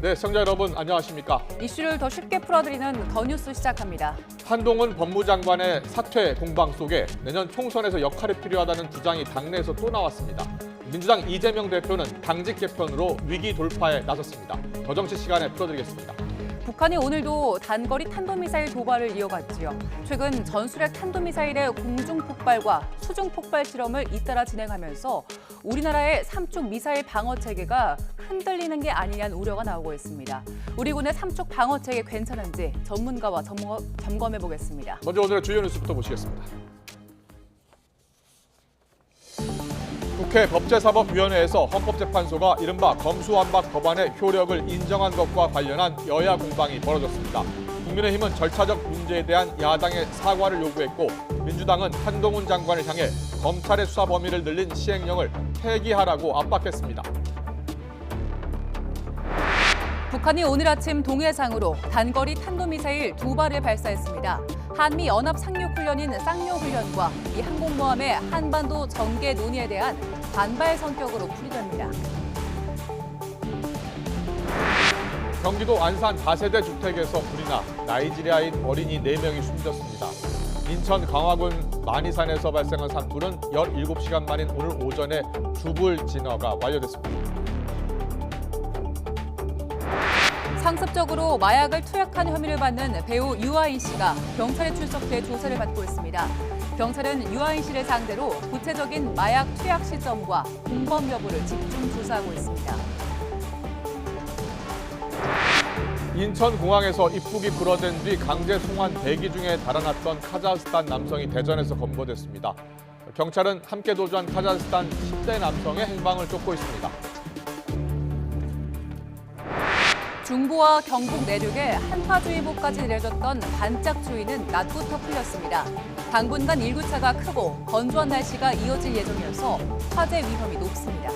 네, 시청자 여러분 안녕하십니까? 이슈를 더 쉽게 풀어드리는 더 뉴스 시작합니다. 한동훈 법무장관의 사퇴 공방 속에 내년 총선에서 역할이 필요하다는 주장이 당내에서 또 나왔습니다. 민주당 이재명 대표는 당직 개편으로 위기 돌파에 나섰습니다. 더 정치 시간에 풀어드리겠습니다. 북한이 오늘도 단거리 탄도미사일 도발을 이어갔지요. 최근 전술핵 탄도미사일의 공중폭발과 수중폭발 실험을 잇따라 진행하면서 우리나라의 삼쪽 미사일 방어체계가 흔들리는 게 아니냐는 우려가 나오고 있습니다. 우리 군의 삼쪽 방어체계 괜찮은지 전문가와 점검해보겠습니다. 먼저 오늘의 주요 뉴스부터 보시겠습니다. 국회 법제사법위원회에서 헌법재판소가 이른바 검수완박 법안의 효력을 인정한 것과 관련한 여야 공방이 벌어졌습니다. 국민의힘은 절차적 문제에 대한 야당의 사과를 요구했고 민주당은 한동훈 장관을 향해 검찰의 수사 범위를 늘린 시행령을 폐기하라고 압박했습니다. 북한이 오늘 아침 동해상으로 단거리 탄도미사일 2발을 발사했습니다. 한미 연합 상륙훈련인 쌍용훈련과 이 항공모함의 한반도 전개 논의에 대한 반발 성격으로 풀이됩니다. 경기도 안산 다세대 주택에서 불이 나 나이지리아인 어린이 4명이 숨졌습니다. 인천 강화군 만이산에서 발생한 산불은 17시간 만인 오늘 오전에 주불 진화가 완료됐습니다. 상습적으로 마약을 투약한 혐의를 받는 배우 유아인 씨가 경찰에 출석해 조사를 받고 있습니다. 경찰은 유아인 씨를 상대로 구체적인 마약 투약 시점과 공범 여부를 집중 조사하고 있습니다. 인천공항에서 입국이 불어된 뒤 강제 송환 대기 중에 달아났던 카자흐스탄 남성이 대전에서 검거됐습니다. 경찰은 함께 도주한 카자흐스탄 10대 남성의 행방을 쫓고 있습니다. 중부와 경북 내륙에 한파주의보까지 내려졌던 반짝추위는 낮부터 풀렸습니다. 당분간 일교차가 크고 건조한 날씨가 이어질 예정이어서 화재 위험이 높습니다.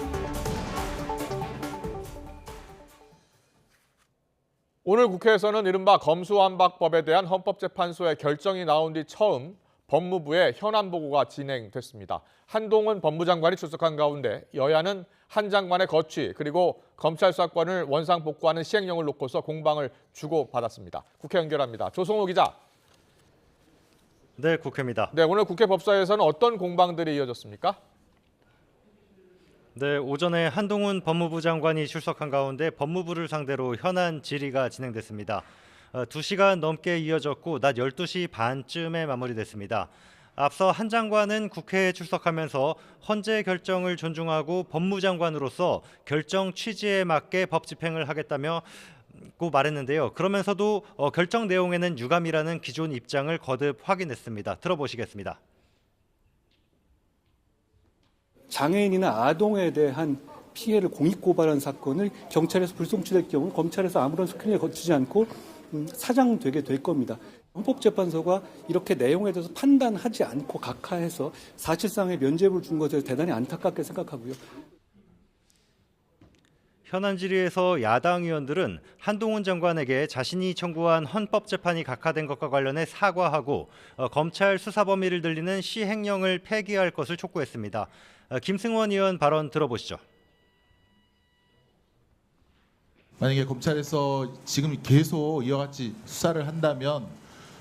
오늘 국회에서는 이른바 검수완박법에 대한 헌법재판소의 결정이 나온 뒤 처음 법무부의 현안 보고가 진행됐습니다. 한동훈 법무장관이 출석한 가운데 여야는 한 장관의 거취 그리고 검찰 수사권을 원상 복구하는 시행령을 놓고서 공방을 주고받았습니다. 국회 연결합니다. 조성호 기자. 네, 국회입니다. 네, 오늘 국회 법사위에서는 어떤 공방들이 이어졌습니까? 네, 오전에 한동훈 법무부 장관이 출석한 가운데 법무부를 상대로 현안 질의가 진행됐습니다. 2시간 넘게 이어졌고 낮 12시 반쯤에 마무리됐습니다. 앞서 한 장관은 국회에 출석하면서 헌재 결정을 존중하고 법무장관으로서 결정 취지에 맞게 법 집행을 하겠다며 말했는데요. 그러면서도 결정 내용에는 유감이라는 기존 입장을 거듭 확인했습니다. 들어보시겠습니다. 장애인이나 아동에 대한 피해를 공익고발한 사건을 경찰에서 불송치될 경우 검찰에서 아무런 스크린을 거치지 않고 사장되게 될 겁니다. 헌법재판소가 이렇게 내용에 대해서 판단하지 않고 각하해서 사실상의 면죄부를 준 것에 대단히 안타깝게 생각하고요. 현안 질의에서 야당 의원들은 한동훈 장관에게 자신이 청구한 헌법재판이 각하된 것과 관련해 사과하고 검찰 수사 범위를 늘리는 시행령을 폐기할 것을 촉구했습니다. 김승원 의원 발언 들어보시죠. 만약에 검찰에서 지금 계속 이와 같이 수사를 한다면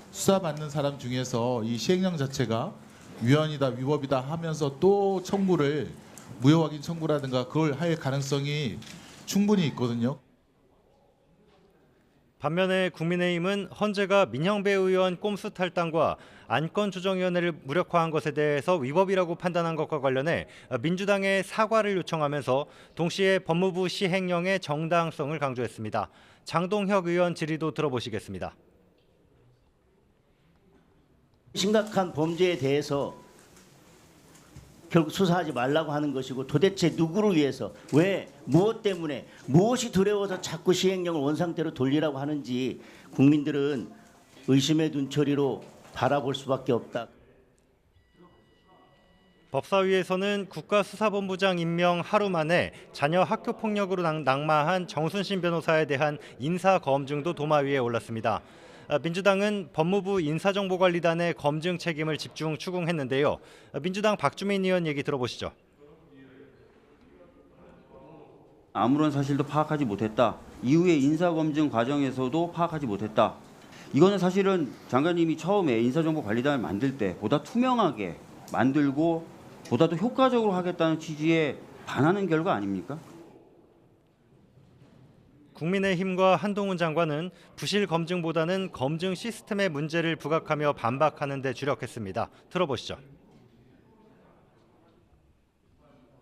수사받는 사람 중에서 이 시행령 자체가 위헌이다, 위법이다 하면서 또 청구를 무효확인 청구라든가 그걸 할 가능성이 충분히 있거든요. 반면에 국민의힘은 헌재가 민형배 의원 꼼수 탈당과 안건조정위원회를 무력화한 것에 대해서 위법이라고 판단한 것과 관련해 민주당에 사과를 요청하면서 동시에 법무부 시행령의 정당성을 강조했습니다. 장동혁 의원 질의도 들어보시겠습니다. 심각한 범죄에 대해서 결국 수사하지 말라고 하는 것이고 도대체 누구를 위해서 왜 무엇 때문에 무엇이 두려워서 자꾸 시행령을 원상태로 돌리라고 하는지 국민들은 의심의 눈초리로 바라볼 수밖에 없다. 법사위에서는 국가수사본부장 임명 하루 만에 자녀 학교폭력으로 낙마한 정순신 변호사에 대한 인사검증도 도마 위에 올랐습니다. 민주당은 법무부 인사정보관리단의 검증 책임을 집중 추궁했는데요. 민주당 박주민 의원 얘기 들어보시죠. 아무런 사실도 파악하지 못했다. 이후에 인사검증 과정에서도 파악하지 못했다. 이거는 사실은 장관님이 처음에 인사정보관리단을 만들 때 보다 투명하게 만들고 보다 더 효과적으로 하겠다는 취지에 반하는 결과 아닙니까? 국민의힘과 한동훈 장관은 부실 검증보다는 검증 시스템의 문제를 부각하며 반박하는 데 주력했습니다. 들어보시죠.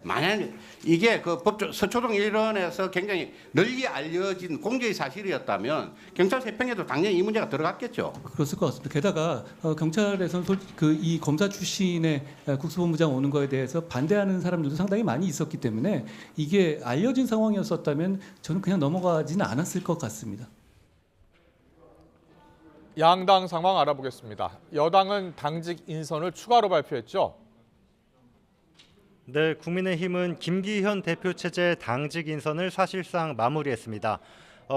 만약에 이게 그 서초동 일원에서 굉장히 널리 알려진 공개의 사실이었다면 경찰 세평에도 당연히 이 문제가 들어갔겠죠. 그랬을 것 같습니다. 게다가 경찰에서는 이 검사 출신의 국수본부장 오는 거에 대해서 반대하는 사람들도 상당히 많이 있었기 때문에 이게 알려진 상황이었었다면 저는 그냥 넘어가지는 않았을 것 같습니다. 양당 상황 알아보겠습니다. 여당은 당직 인선을 추가로 발표했죠. 네, 국민의힘은 김기현 대표 체제 당직 인선을 사실상 마무리했습니다.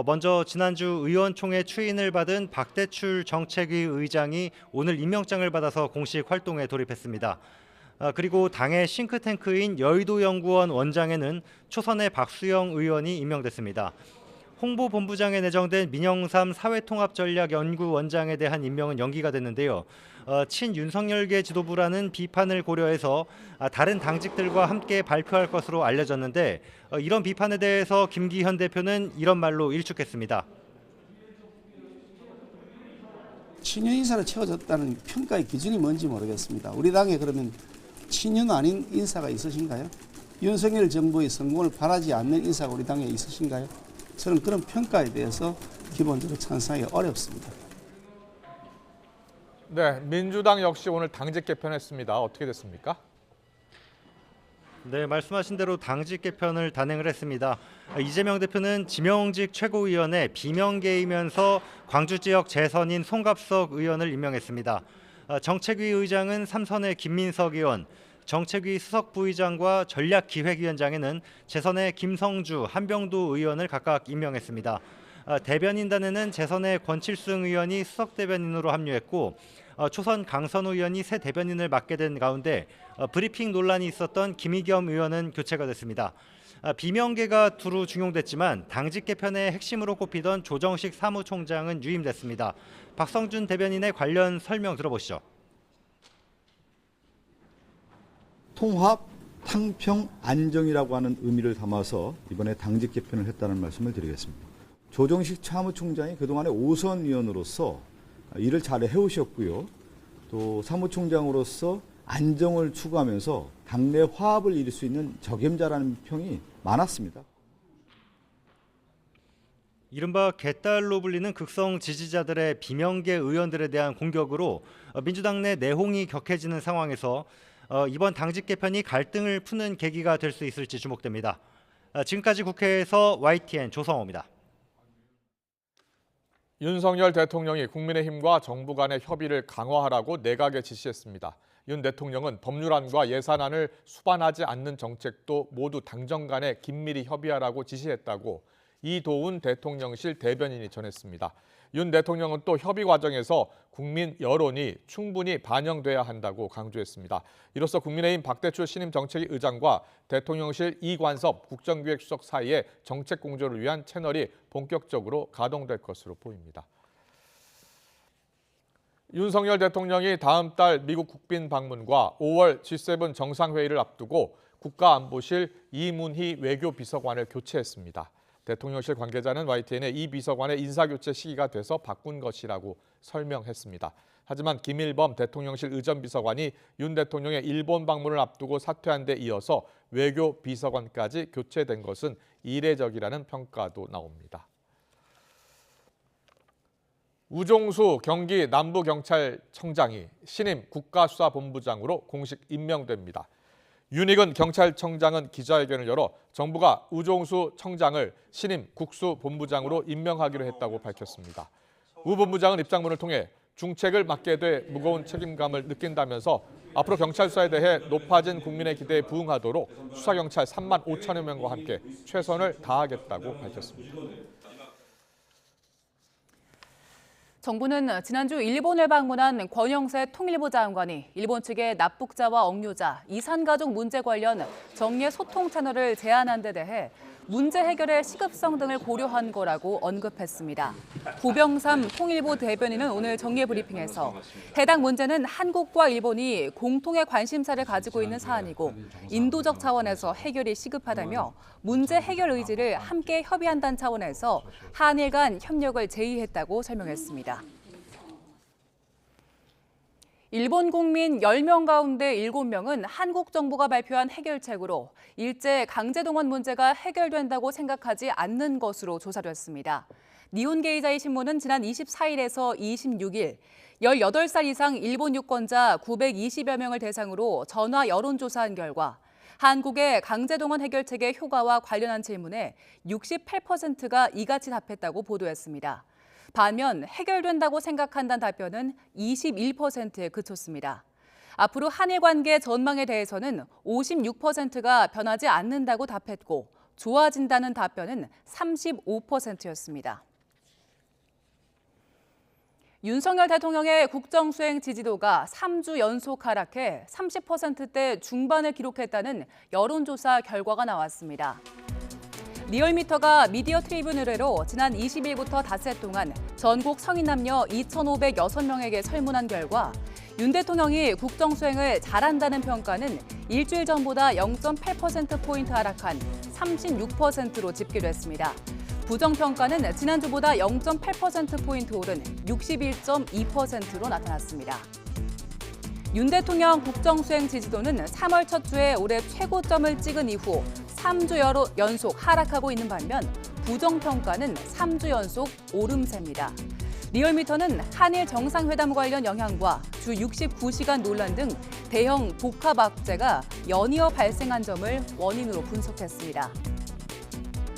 먼저 지난주 의원총회 추인을 받은 박대출 정책위 의장이 오늘 임명장을 받아서 공식 활동에 돌입했습니다. 그리고 당의 싱크탱크인 여의도연구원 원장에는 초선의 박수영 의원이 임명됐습니다. 홍보본부장에 내정된 민영삼 사회통합전략연구원장에 대한 임명은 연기가 됐는데요. 친윤석열계 지도부라는 비판을 고려해서 다른 당직들과 함께 발표할 것으로 알려졌는데 이런 비판에 대해서 김기현 대표는 이런 말로 일축했습니다. 친윤 인사를 채워줬다는 평가의 기준이 뭔지 모르겠습니다. 우리 당에 그러면 친윤 아닌 인사가 있으신가요? 윤석열 정부의 성공을 바라지 않는 인사가 우리 당에 있으신가요? 저는 그런 평가에 대해서 기본적으로 찬성하기 어렵습니다. 네, 민주당 역시 오늘 당직 개편했습니다. 어떻게 됐습니까? 네, 말씀하신 대로 당직 개편을 단행을 했습니다. 이재명 대표는 지명직 최고위원회 비명계이면서 광주 지역 재선인 송갑석 의원을 임명했습니다. 정책위 의장은 삼선의 김민석 의원, 정책위 수석 부의장과 전략기획위원장에는 재선의 김성주, 한병도 의원을 각각 임명했습니다. 대변인단에는 재선의 권칠승 의원이 수석 대변인으로 합류했고 초선 강선우 의원이 새 대변인을 맡게 된 가운데 브리핑 논란이 있었던 김의겸 의원은 교체가 됐습니다. 비명계가 두루 중용됐지만 당직 개편의 핵심으로 꼽히던 조정식 사무총장은 유임됐습니다. 박성준 대변인의 관련 설명 들어보시죠. 통합, 탕평, 안정이라고 하는 의미를 담아서 이번에 당직 개편을 했다는 말씀을 드리겠습니다. 조정식 사무총장이 그동안의 5선 위원으로서 일을 잘 해오셨고요. 또 사무총장으로서 안정을 추구하면서 당내 화합을 이룰 수 있는 적임자라는 평이 많았습니다. 이른바 개딸로 불리는 극성 지지자들의 비명계 의원들에 대한 공격으로 민주당 내 내홍이 격해지는 상황에서 이번 당직 개편이 갈등을 푸는 계기가 될 수 있을지 주목됩니다. 지금까지 국회에서 YTN 조성호입니다. 윤석열 대통령이 국민의힘과 정부 간의 협의를 강화하라고 내각에 지시했습니다. 윤 대통령은 법률안과 예산안을 수반하지 않는 정책도 모두 당정 간에 긴밀히 협의하라고 지시했다고 이도훈 대통령실 대변인이 전했습니다. 윤 대통령은 또 협의 과정에서 국민 여론이 충분히 반영돼야 한다고 강조했습니다. 이로써 국민의힘 박대출 신임 정책위 의장과 대통령실 이관섭 국정기획수석 사이의 정책 공조를 위한 채널이 본격적으로 가동될 것으로 보입니다. 윤석열 대통령이 다음 달 미국 국빈 방문과 5월 G7 정상회의를 앞두고 국가안보실 이문희 외교비서관을 교체했습니다. 대통령실 관계자는 YTN에 이 비서관의 인사교체 시기가 돼서 바꾼 것이라고 설명했습니다. 하지만 김일범 대통령실 의전비서관이 윤 대통령의 일본 방문을 앞두고 사퇴한 데 이어서 외교비서관까지 교체된 것은 이례적이라는 평가도 나옵니다. 우종수 경기 남부경찰청장이 신임 국가수사본부장으로 공식 임명됩니다. 윤익은 경찰청장은 기자회견을 열어 정부가 우종수 청장을 신임 국수본부장으로 임명하기로 했다고 밝혔습니다. 우 본부장은 입장문을 통해 중책을 맡게 돼 무거운 책임감을 느낀다면서 앞으로 경찰 수사에 대해 높아진 국민의 기대에 부응하도록 수사경찰 3만 5천여 명과 함께 최선을 다하겠다고 밝혔습니다. 정부는 지난주 일본을 방문한 권영세 통일부 장관이 일본 측의 납북자와 억류자, 이산가족 문제 관련 정례 소통 채널을 제안한 데 대해 문제 해결의 시급성 등을 고려한 거라고 언급했습니다. 구병삼 통일부 대변인은 오늘 정례 브리핑에서 해당 문제는 한국과 일본이 공통의 관심사를 가지고 있는 사안이고 인도적 차원에서 해결이 시급하다며 문제 해결 의지를 함께 협의한다는 차원에서 한일 간 협력을 제의했다고 설명했습니다. 일본 국민 10명 가운데 7명은 한국 정부가 발표한 해결책으로 일제 강제동원 문제가 해결된다고 생각하지 않는 것으로 조사됐습니다. 니혼게이자이 신문은 지난 24일에서 26일 18살 이상 일본 유권자 920여 명을 대상으로 전화 여론조사한 결과 한국의 강제동원 해결책의 효과와 관련한 질문에 68%가 이같이 답했다고 보도했습니다. 반면 해결된다고 생각한다는 답변은 21%에 그쳤습니다. 앞으로 한일 관계 전망에 대해서는 56%가 변하지 않는다고 답했고 좋아진다는 답변은 35%였습니다. 윤석열 대통령의 국정수행 지지도가 3주 연속 하락해 30%대 중반을 기록했다는 여론조사 결과가 나왔습니다. 리얼미터가 미디어 트리뷴 의뢰로 지난 20일부터 닷새 동안 전국 성인 남녀 2,506명에게 설문한 결과 윤 대통령이 국정수행을 잘한다는 평가는 일주일 전보다 0.8%포인트 하락한 36%로 집계됐습니다. 부정평가는 지난주보다 0.8%포인트 오른 61.2%로 나타났습니다. 윤 대통령 국정수행 지지도는 3월 첫 주에 올해 최고점을 찍은 이후 3주 연속 하락하고 있는 반면 부정평가는 3주 연속 오름세입니다. 리얼미터는 한일 정상회담 관련 영향과 주 69시간 논란 등 대형 복합 악재가 연이어 발생한 점을 원인으로 분석했습니다.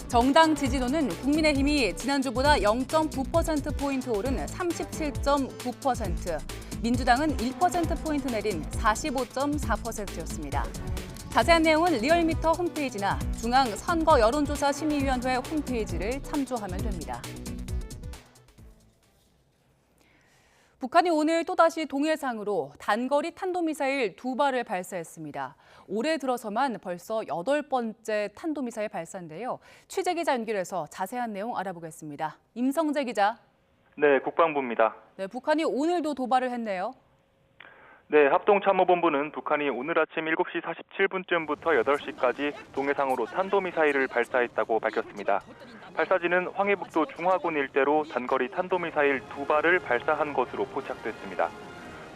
정당 지지도는 국민의힘이 지난주보다 0.9%포인트 오른 37.9%, 민주당은 1%포인트 내린 45.4%였습니다. 자세한 내용은 리얼미터 홈페이지나 중앙선거여론조사심의위원회 홈페이지를 참조하면 됩니다. 북한이 오늘 또다시 동해상으로 단거리 탄도미사일 2발을 발사했습니다. 올해 들어서만 벌써 8번째 탄도미사일 발사인데요. 취재기자 연결해서 자세한 내용 알아보겠습니다. 임성재 기자. 네, 국방부입니다. 네, 북한이 오늘도 도발을 했네요. 네, 합동참모본부는 북한이 오늘 아침 7시 47분쯤부터 8시까지 동해상으로 탄도미사일을 발사했다고 밝혔습니다. 발사지는 황해북도 중화군 일대로 단거리 탄도미사일 2발을 발사한 것으로 포착됐습니다.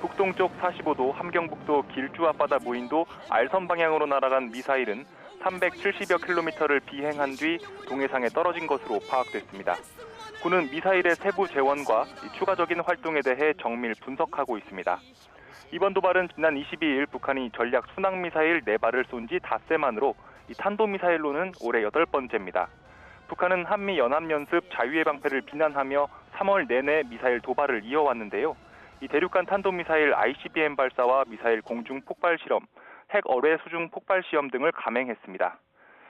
북동쪽 45도 함경북도 길주 앞바다 무인도 알선 방향으로 날아간 미사일은 370여 킬로미터를 비행한 뒤 동해상에 떨어진 것으로 파악됐습니다. 군은 미사일의 세부 재원과 추가적인 활동에 대해 정밀 분석하고 있습니다. 이번 도발은 지난 22일 북한이 전략 순항미사일 4발을 쏜 지 닷새만으로 이 탄도미사일로는 올해 8번째입니다. 북한은 한미연합연습 자유의 방패를 비난하며 3월 내내 미사일 도발을 이어왔는데요. 이 대륙간 탄도미사일 ICBM 발사와 미사일 공중 폭발 실험, 핵 어뢰 수중 폭발 시험 등을 감행했습니다.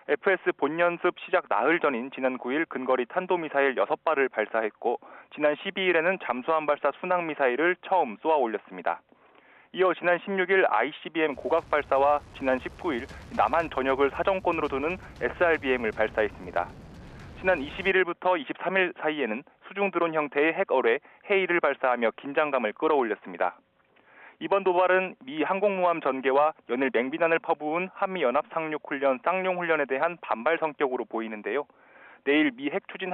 FS 본연습 시작 나흘 전인 지난 9일 근거리 탄도미사일 6발을 발사했고 지난 12일에는 잠수함 발사 순항미사일을 처음 쏘아 올렸습니다. 이어 지난 16일 ICBM 고각 발사와 지난 19일 남한 전역을 사정권으로 두는 SRBM을 발사했습니다. 지난 21일부터 23일 사이에는 수중 드론 형태의 핵 어뢰 헤이를 발사하며 긴장감을 끌어올렸습니다. 이번 도발은 미 항공모함 전개와 연일 맹비난을 퍼부은 한미연합 상륙훈련 쌍용훈련에 대한 반발 성격으로 보이는데요. 내일 미 핵추진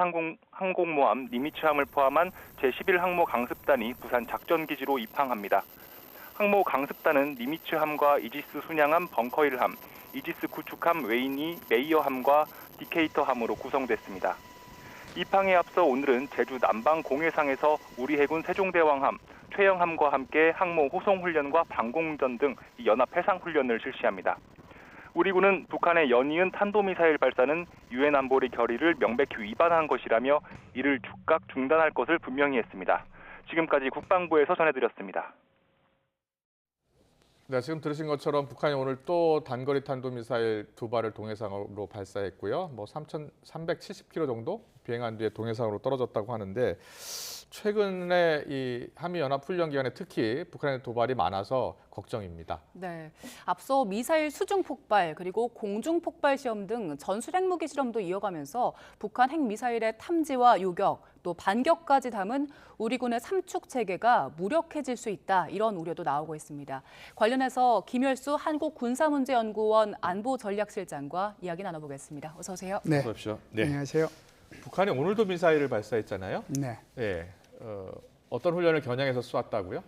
항공모함 니미츠함을 포함한 제11항모 강습단이 부산 작전기지로 입항합니다. 항모 강습단은 니미츠함과 이지스 순양함 벙커1함, 이지스 구축함 웨이니 메이어함과 디케이터함으로 구성됐습니다. 입항에 앞서 오늘은 제주 남방 공해상에서 우리 해군 세종대왕함, 최영함과 함께 항모 호송훈련과 방공전 등 연합 해상훈련을 실시합니다. 우리 군은 북한의 연이은 탄도미사일 발사는 유엔 안보리 결의를 명백히 위반한 것이라며 이를 즉각 중단할 것을 분명히 했습니다. 지금까지 국방부에서 전해드렸습니다. 네, 지금 들으신 것처럼 북한이 오늘 또 단거리 탄도미사일 2발을 동해상으로 발사했고요. 3,370km 정도 비행한 뒤에 동해상으로 떨어졌다고 하는데 최근에 이 한미 연합 훈련 기간에 특히 북한의 도발이 많아서 걱정입니다. 네, 앞서 미사일 수중 폭발 그리고 공중 폭발 시험 등 전술 핵무기 실험도 이어가면서 북한 핵 미사일의 탐지와 요격 또 반격까지 담은 우리 군의 삼축 체계가 무력해질 수 있다 이런 우려도 나오고 있습니다. 관련해서 김열수 한국군사문제연구원 안보전략실장과 이야기 나눠보겠습니다. 어서 오세요. 네, 어서 오십시오. 네. 안녕하세요. 북한이 오늘도 미사일을 발사했잖아요. 네, 네. 어떤 훈련을 겨냥해서 쏘았다고요?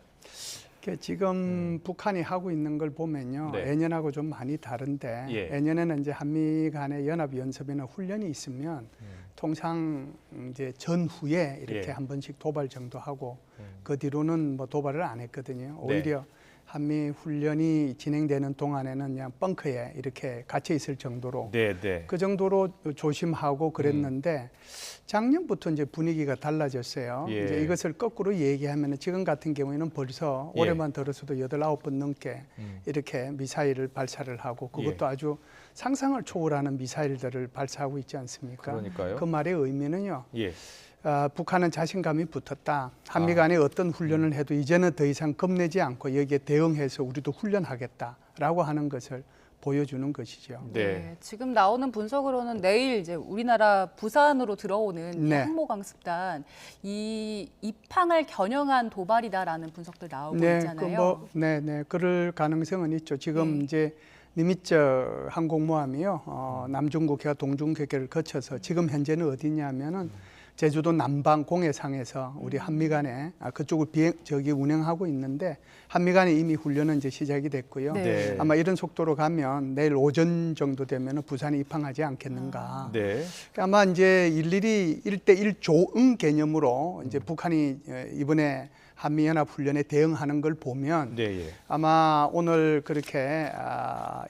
지금 북한이 하고 있는 걸 보면요, 네. 예년하고 좀 많이 다른데 예. 예년에는 이제 한미 간의 연합 연습이나 훈련이 있으면 통상 이제 전후에 이렇게 예. 한 번씩 도발 정도 하고 그 뒤로는 뭐 도발을 안 했거든요. 네. 오히려 한미 훈련이 진행되는 동안에는 그냥 벙커에 이렇게 갇혀 있을 정도로 네, 네. 그 정도로 조심하고 그랬는데 작년부터 이제 분위기가 달라졌어요. 예. 이제 이것을 거꾸로 얘기하면 지금 같은 경우에는 벌써 예. 올해만 들어서도 8, 9번 넘게 이렇게 미사일을 발사를 하고 그것도 예. 아주 상상을 초월하는 미사일들을 발사하고 있지 않습니까? 그러니까요. 그 말의 의미는요. 예. 북한은 자신감이 붙었다. 한미 간에 어떤 훈련을 해도 이제는 더 이상 겁내지 않고 여기에 대응해서 우리도 훈련하겠다라고 하는 것을 보여주는 것이죠. 네. 지금 나오는 분석으로는 내일 이제 우리나라 부산으로 들어오는 이 네. 항모 강습단 이 입항을 겨냥한 도발이다라는 분석들 나오고 있잖아요. 네, 그럴 가능성은 있죠. 지금 이제 니미츠 항공모함이요, 남중국해와 동중국해를 거쳐서 지금 현재는 어디냐면은 제주도 남방 공해상에서 우리 한미 간에 그쪽을 운행하고 있는데 한미 간에 이미 훈련은 이제 시작이 됐고요. 네. 아마 이런 속도로 가면 내일 오전 정도 되면 부산에 입항하지 않겠는가. 네. 아마 이제 일일이 1대1 조응 개념으로 이제 북한이 이번에 한미연합훈련에 대응하는 걸 보면 네, 예. 아마 오늘 그렇게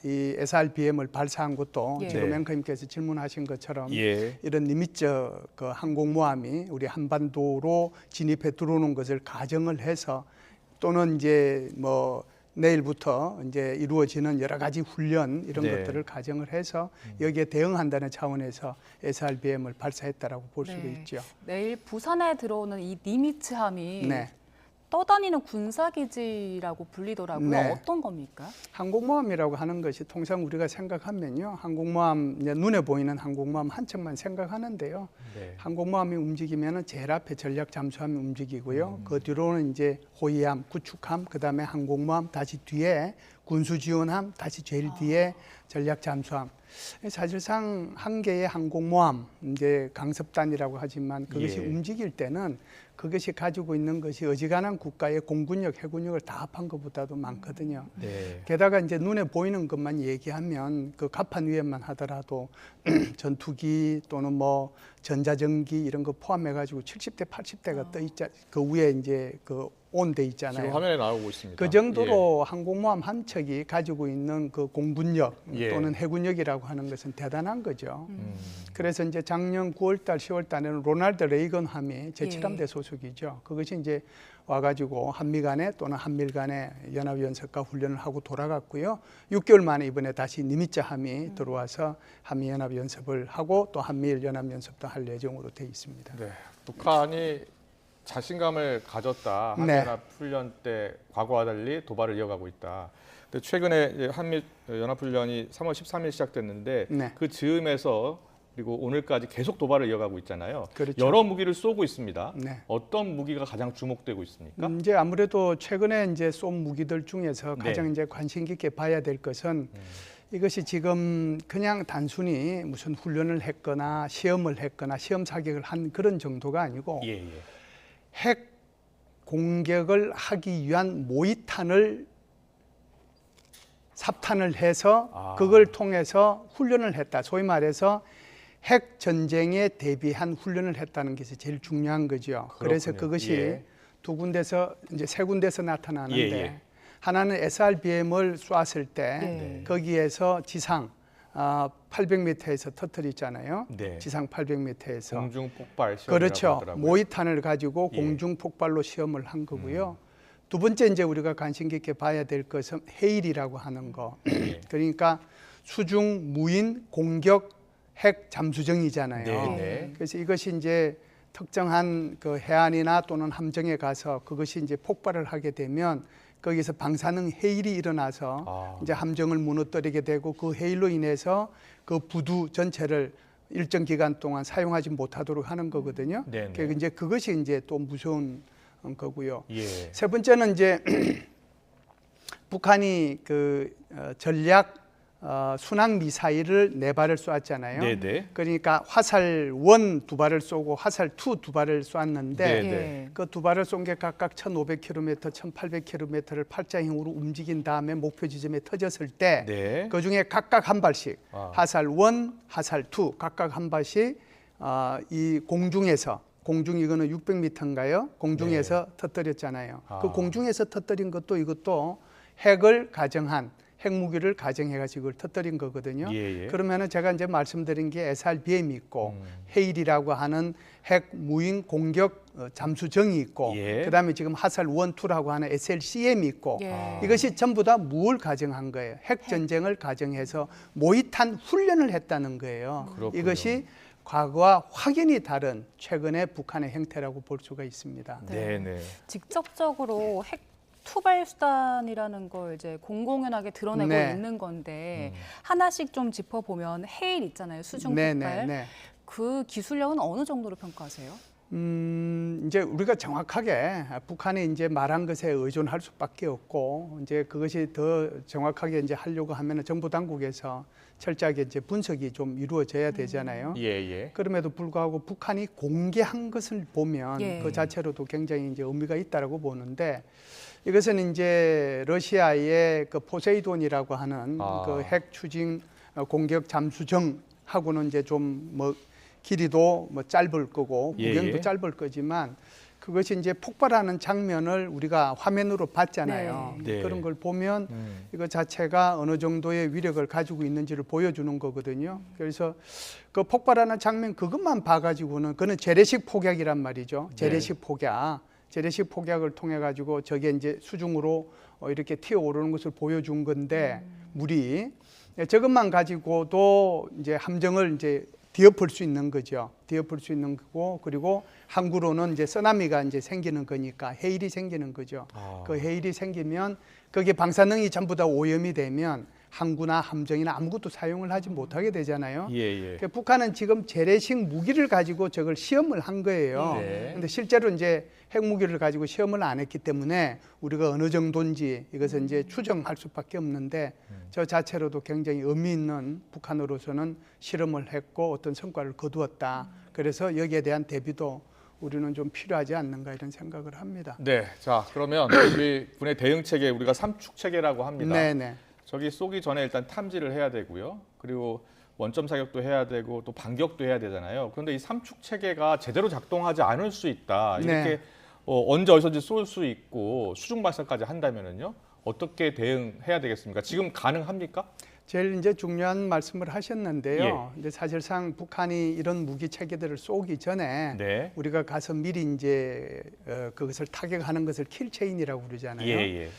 이 SRBM을 발사한 것도 예. 지금 네. 앵커님께서 질문하신 것처럼 예. 이런 니미츠 그 항공모함이 우리 한반도로 진입해 들어오는 것을 가정을 해서 또는 이제 뭐 내일부터 이제 이루어지는 여러 가지 훈련 이런 네. 것들을 가정을 해서 여기에 대응한다는 차원에서 SRBM을 발사했다라고 볼 수도 있죠. 내일 부산에 들어오는 이 니미츠함이 네. 떠다니는 군사기지라고 불리더라고요. 네. 어떤 겁니까? 항공모함이라고 하는 것이 통상 우리가 생각하면요, 항공모함 이제 눈에 보이는 항공모함 한 척만 생각하는데요. 네. 항공모함이 움직이면은 제일 앞에 전략 잠수함이 움직이고요. 그 뒤로는 이제 호위함, 구축함, 그다음에 항공모함, 다시 뒤에 군수지원함, 다시 제일 뒤에 전략 잠수함. 사실상 한 개의 항공모함, 이제 강습단이라고 하지만 그것이 예. 움직일 때는 그것이 가지고 있는 것이 어지간한 국가의 공군력, 해군력을 다 합한 것보다도 많거든요. 네. 게다가 이제 눈에 보이는 것만 얘기하면 그 갑판 위에만 하더라도 전투기 또는 뭐 전자전기 이런 거 포함해가지고 70대, 80대가 떠 있자. 그 위에 이제 그 온돼 있잖아요. 지금 화면에 나오고 있습니다. 그 정도로 항공모함 한 척이 가지고 있는 그 공군력 예. 또는 해군력이라고 하는 것은 대단한 거죠. 예. 그래서 이제 작년 9월달, 10월달에는 로널드 레이건함이 제7함대 소속이죠. 그것이 이제 와가지고 한미 간에 또는 한밀 간에 연합연습과 훈련을 하고 돌아갔고요. 6개월 만에 이번에 다시 니미츠함이 들어와서 한미 연합연습을 하고 또 한미일 연합연습도 할 예정으로 돼 있습니다. 네. 북한이 자신감을 가졌다. 네. 한미연합 훈련 때 과거와 달리 도발을 이어가고 있다. 근데 최근에 이제 한미 연합 훈련이 3월 13일 시작됐는데 네. 그 즈음에서 그리고 오늘까지 계속 도발을 이어가고 있잖아요. 그렇죠. 여러 무기를 쏘고 있습니다. 네. 어떤 무기가 가장 주목되고 있습니까? 이제 아무래도 최근에 이제 쏜 무기들 중에서 네. 가장 이제 관심 깊게 봐야 될 것은 이것이 지금 그냥 단순히 무슨 훈련을 했거나 시험을 했거나 시험 사격을 한 그런 정도가 아니고 예, 예. 핵 공격을 하기 위한 모의탄을 삽탄을 해서 그걸 통해서 훈련을 했다. 소위 말해서 핵 전쟁에 대비한 훈련을 했다는 것이 제일 중요한 거죠. 그래서 그렇군요. 그것이 예. 두 군데서 이제 세 군데서 나타나는데 예, 예. 하나는 SRBM을 쐈을 때 네. 거기에서 지상 800m에서 터뜨리잖아요. 네. 지상 800m에서 공중 폭발 시험이라고 그렇죠. 하더라고요. 모의탄을 가지고 예. 공중 폭발로 시험을 한 거고요. 두 번째 이제 우리가 관심 깊게 봐야 될 것은 헤일이라고 하는 거. 예. 그러니까 수중 무인 공격 핵 잠수정이잖아요. 네, 네. 그래서 이것이 이제 특정한 그 해안이나 또는 함정에 가서 그것이 이제 폭발을 하게 되면 거기서 방사능 해일이 일어나서 이제 함정을 무너뜨리게 되고 그 해일로 인해서 그 부두 전체를 일정 기간 동안 사용하지 못하도록 하는 거거든요. 네네. 그러니까 이제 그것이 이제 또 무서운 거고요. 예. 세 번째는 이제 북한이 그 전략 순항 미사일을 4발을 쏘았잖아요. 네네. 그러니까 화살 1 2발을 쏘고 화살 2 2발을 쏘았는데 네네. 그 2발을 쏜 게 각각 1,500km, 1,800km를 팔자형으로 움직인 다음에 목표 지점에 터졌을 때 네. 그 중에 각각 한 발씩 화살 1, 화살 2 각각 한 발씩 이 공중에서 이거는 600m인가요? 공중에서 터뜨렸잖아요. 그 공중에서 터뜨린 것도 이것도 핵을 가정한 핵무기를 가정해가지고 이걸 터뜨린 거거든요. 예. 그러면은 제가 이제 말씀드린 게 SRBM이 있고 헤일이라고 하는 핵 무인 공격 잠수정이 있고 예. 그다음에 지금 화살 1, 2라고 하는 SLCM이 있고 예. 이것이 전부 다 뭘 가정한 거예요? 핵 전쟁을 가정해서 모의탄 훈련을 했다는 거예요. 그렇군요. 이것이 과거와 확연히 다른 최근의 북한의 행태라고 볼 수가 있습니다. 네네. 직접적으로 핵 투발 수단이라는 걸 이제 공공연하게 드러내고 네. 있는 건데 하나씩 좀 짚어보면 해일 있잖아요. 수중 네, 폭발. 네, 네. 그 기술력은 어느 정도로 평가하세요? 이제 우리가 정확하게 북한이 이제 말한 것에 의존할 수밖에 없고 이제 그것이 더 정확하게 이제 하려고 하면은 정부 당국에서 철저하게 이제 분석이 좀 이루어져야 되잖아요. 예. 그럼에도 불구하고 북한이 공개한 것을 보면 예. 그 자체로도 굉장히 이제 의미가 있다라고 보는데 이것은 이제 러시아의 그 포세이돈이라고 하는 그 핵 추진 공격 잠수정하고는 이제 좀 뭐 길이도 뭐 짧을 거고 구경도 짧을 거지만 그것이 이제 폭발하는 장면을 우리가 화면으로 봤잖아요. 네. 그런 걸 보면 이거 자체가 어느 정도의 위력을 가지고 있는지를 보여주는 거거든요. 그래서 그 폭발하는 장면 그것만 봐가지고는 그는 재래식 폭약이란 말이죠. 재래식 폭약. 재래식 폭약을 통해 가지고 저게 이제 수중으로 이렇게 튀어오르는 것을 보여준 건데 물이 저것만 가지고도 이제 함정을 이제 뒤엎을 수 있는 거죠. 뒤엎을 수 있는 거고 그리고 항구로는 이제 쓰나미가 이제 생기는 거니까 해일이 생기는 거죠. 그 해일이 생기면 거기에 방사능이 전부 다 오염이 되면 항구나 함정이나 아무것도 사용을 하지 못하게 되잖아요. 예. 그러니까 북한은 지금 재래식 무기를 가지고 저걸 시험을 한 거예요. 네. 근데 실제로 이제 핵무기를 가지고 시험을 안 했기 때문에 우리가 어느 정도인지 이것을 이제 추정할 수밖에 없는데 저 자체로도 굉장히 의미 있는 북한으로서는 실험을 했고 어떤 성과를 거두었다. 그래서 여기에 대한 대비도 우리는 좀 필요하지 않는가 이런 생각을 합니다. 네. 자, 그러면 우리 군의 대응 체계 우리가 삼축 체계라고 합니다. 네네. 저기 쏘기 전에 일단 탐지를 해야 되고요. 그리고 원점 사격도 해야 되고 또 반격도 해야 되잖아요. 그런데 이 삼축 체계가 제대로 작동하지 않을 수 있다. 이렇게 네. 언제 어디서든지 쏠 수 있고 수중 발사까지 한다면은요. 어떻게 대응해야 되겠습니까? 지금 가능합니까? 제일 이제 중요한 말씀을 하셨는데요. 예. 근데 사실상 북한이 이런 무기 체계들을 쏘기 전에 네. 우리가 가서 미리 이제 그것을 타격하는 것을 킬체인이라고 그러잖아요. 예.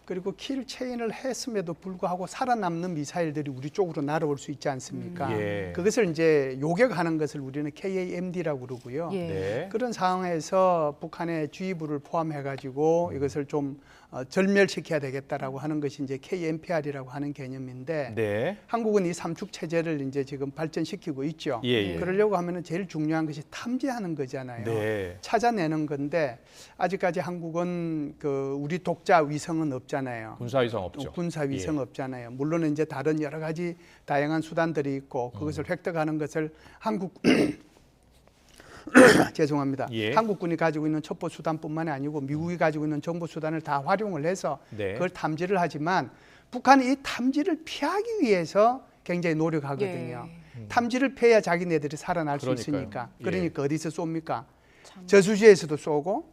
그리고 킬체인을 했음에도 불구하고 살아남는 미사일들이 우리 쪽으로 날아올 수 있지 않습니까? 예. 그것을 이제 요격하는 것을 우리는 KAMD라고 그러고요. 예. 네. 그런 상황에서 북한의 주의부를 포함해가지고 이것을 좀 절멸시켜야 되겠다라고 하는 것이 이제 KMPR이라고 하는 개념인데 네. 한국은 이 삼축 체제를 이제 지금 발전시키고 있죠. 예. 그러려고 하면은 제일 중요한 것이 탐지하는 거잖아요. 네. 찾아내는 건데 아직까지 한국은 그 우리 독자 위성은 없잖아요. 군사위성 없죠. 군사 위성 없잖아요. 물론 이제 다른 여러 가지 다양한 수단들이 있고 그것을 획득하는 것을 한국 죄송합니다. 예. 한국군이 가지고 있는 첩보 수단뿐만이 아니고 미국이 가지고 있는 정보 수단을 다 활용을 해서 네. 그걸 탐지를 하지만 북한이 이 탐지를 피하기 위해서 굉장히 노력하거든요. 탐지를 피해야 자기네들이 살아날 수 그러니까요. 있으니까. 예. 그러니까 어디서 쏩니까? 저수지에서도 쏘고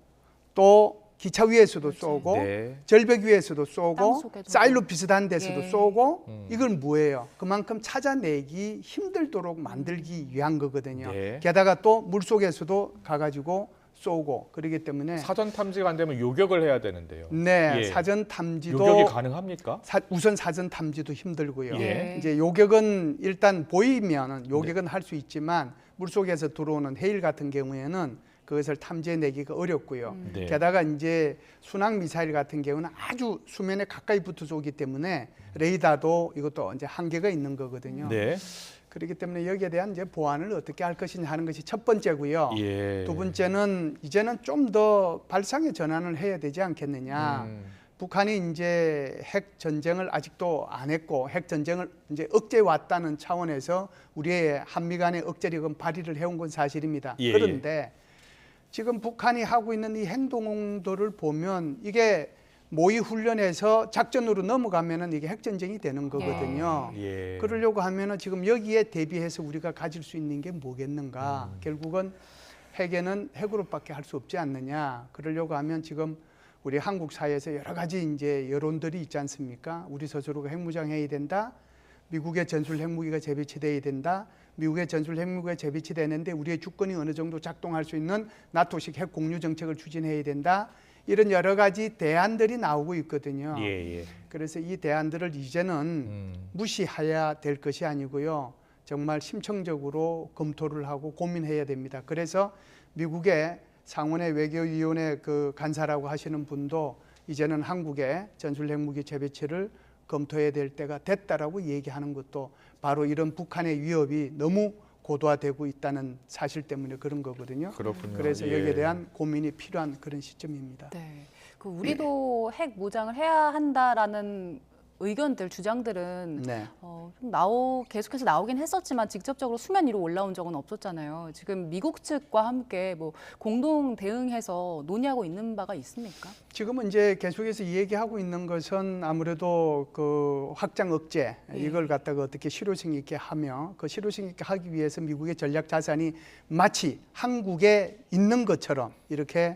또 기차 위에서도 쏘고 네. 절벽 위에서도 쏘고 땅속에도 사일로 비슷한 데서도 예. 쏘고 이건 뭐예요? 그만큼 찾아내기 힘들도록 만들기 위한 거거든요. 네. 게다가 또 물속에서도 가가지고 쏘고 그러기 때문에 사전 탐지가 안 되면 요격을 해야 되는데요. 네, 예. 사전 탐지도 요격이 가능합니까? 우선 사전 탐지도 힘들고요. 예. 이제 요격은 일단 보이면은 요격은 할 수 있지만 물속에서 들어오는 해일 같은 경우에는 그것을 탐지해내기가 어렵고요. 네. 게다가 이제 순항 미사일 같은 경우는 아주 수면에 가까이 붙어서 오기 때문에 레이더도 이것도 이제 한계가 있는 거거든요. 네. 그렇기 때문에 여기에 대한 이제 보완을 어떻게 할 것이냐 하는 것이 첫 번째고요. 예. 두 번째는 이제는 좀 더 발상의 전환을 해야 되지 않겠느냐. 북한이 이제 핵 전쟁을 아직도 안 했고 핵 전쟁을 이제 억제해 왔다는 차원에서 우리의 한미 간의 억제력은 발휘를 해온 건 사실입니다. 예, 그런데 지금 북한이 하고 있는 이 행동들을 보면 이게 모의 훈련에서 작전으로 넘어가면은 이게 핵 전쟁이 되는 거거든요. 예. 그러려고 하면은 지금 여기에 대비해서 우리가 가질 수 있는 게 뭐겠는가? 결국은 핵에는 핵으로밖에 할 수 없지 않느냐? 그러려고 하면 지금 우리 한국 사회에서 여러 가지 이제 여론들이 있지 않습니까? 우리 스스로가 핵무장해야 된다. 미국의 전술 핵무기가 재배치돼야 된다. 미국의 전술 핵무기가 재배치되는데 우리의 주권이 어느 정도 작동할 수 있는 나토식 핵 공유 정책을 추진해야 된다. 이런 여러 가지 대안들이 나오고 있거든요. 예. 그래서 이 대안들을 이제는 무시해야 될 것이 아니고요. 정말 심층적으로 검토를 하고 고민해야 됩니다. 그래서 미국의 상원의 외교위원회 그 간사라고 하시는 분도 이제는 한국의 전술 핵무기 재배치를 검토해야 될 때가 됐다라고 얘기하는 것도 바로 이런 북한의 위협이 너무 고도화되고 있다는 사실 때문에 그런 거거든요. 그렇군요. 그래서 예. 여기에 대한 고민이 필요한 그런 시점입니다. 네. 그 우리도 핵 무장을 해야 한다라는 의견들, 주장들은 네. 좀 계속해서 나오긴 했었지만 직접적으로 수면 위로 올라온 적은 없었잖아요. 지금 미국 측과 함께 뭐 공동 대응해서 논의하고 있는 바가 있습니까? 지금은 이제 계속해서 얘기하고 있는 것은 아무래도 그 확장 억제 이걸 갖다가 어떻게 실효성 있게 하며 그 실효성 있게 하기 위해서 미국의 전략 자산이 마치 한국에 있는 것처럼 이렇게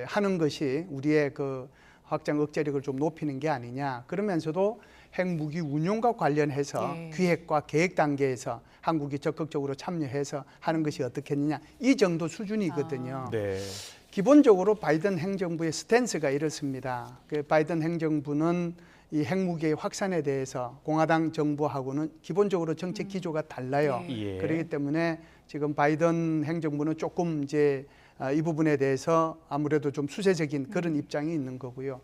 하는 것이 우리의 그 확장 억제력을 좀 높이는 게 아니냐. 그러면서도 핵무기 운용과 관련해서 기획과 계획 단계에서 한국이 적극적으로 참여해서 하는 것이 어떻겠느냐. 이 정도 수준이거든요. 네. 기본적으로 바이든 행정부의 스탠스가 이렇습니다. 그 바이든 행정부는 이 핵무기의 확산에 대해서 공화당 정부하고는 기본적으로 정책 기조가 달라요. 예. 그렇기 때문에 지금 바이든 행정부는 조금 이제 이 부분에 대해서 아무래도 좀 수세적인 그런 입장이 있는 거고요.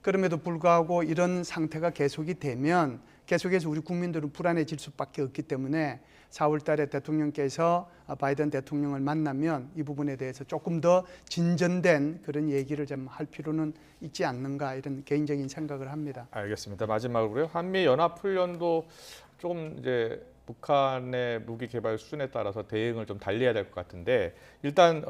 그럼에도 불구하고 이런 상태가 계속이 되면 계속해서 우리 국민들은 불안해질 수밖에 없기 때문에 4월 달에 대통령께서 바이든 대통령을 만나면 이 부분에 대해서 조금 더 진전된 그런 얘기를 좀 할 필요는 있지 않는가 이런 개인적인 생각을 합니다. 알겠습니다. 마지막으로요. 한미 연합 훈련도 조금 이제 북한의 무기 개발 수준에 따라서 대응을 좀 달리해야 될 것 같은데 일단